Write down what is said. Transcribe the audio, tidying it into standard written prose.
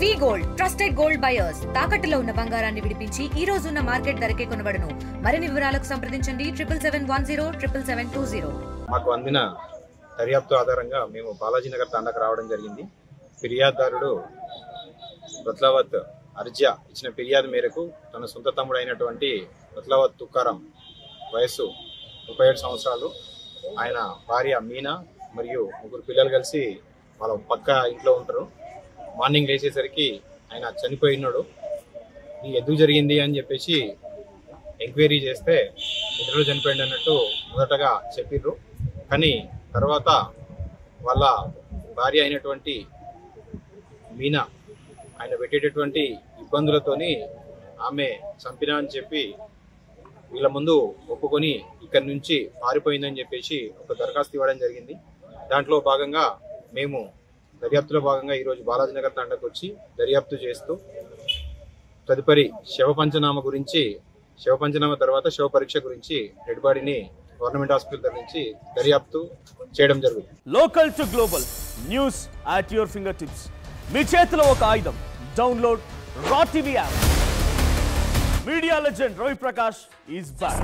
వి gold trusted gold buyers తాకట్టులో ఉన్న బంగారాన్ని విడిపించి ఈ రోజు ఉన్న మార్కెట్ ధరకే కొనబడును. మరిన్ని వివరాలకు సంప్రదించండి 7710 మాకు అందిన దర్యాప్తు ఆధారంగా మేము బాలాజీనగర్ తాండాకు రావడం జరిగింది. ఫిర్యాదుదారుడు రత్లావత్ అర్జా ఇచ్చిన ఫిర్యాదు మేరకు తన సొంత తమ్ముడు అయినటువంటి రత్లావత్ తుకారం వయస్సు 37 సంవత్సరాలు, ఆయన భార్య మీనా మరియు 3 పిల్లలు కలిసి వాళ్ళ పక్క ఇంట్లో ఉంటారు. మార్నింగ్ లేచేసరికి ఆయన చనిపోయినాడు. ఇది ఎందుకు జరిగింది అని చెప్పేసి ఎంక్వైరీ చేస్తే నిద్రలో చనిపోయింది అన్నట్టు మొదటగా చెప్పిర్రు. కానీ తర్వాత వాళ్ళ భార్య అయినటువంటి మీనా ఆయన పెట్టేటటువంటి ఇబ్బందులతోని ఆమె చంపినా అని చెప్పి వీళ్ళ ముందు ఒప్పుకొని ఇక్కడి నుంచి పారిపోయిందని చెప్పేసి ఒక దరఖాస్తు ఇవ్వడం జరిగింది. దాంట్లో భాగంగా మేము దర్యాప్తులో భాగంగా ఈరోజు బాలాజీనగర్ తాండాకు వచ్చి దర్యాప్తు చేస్తూ తదుపరి శవ పంచనామా తర్వాత శవ పరీక్ష గురించి డెడ్ బాడీని గవర్నమెంట్ హాస్పిటల్ తరలించి దర్యాప్తు చేయడం జరుగుతుంది. Local to global news at your finger tips. మీ చేతిలో ఒక ఆయుధం. Download R TV app. Media legend Ravi Prakash is back.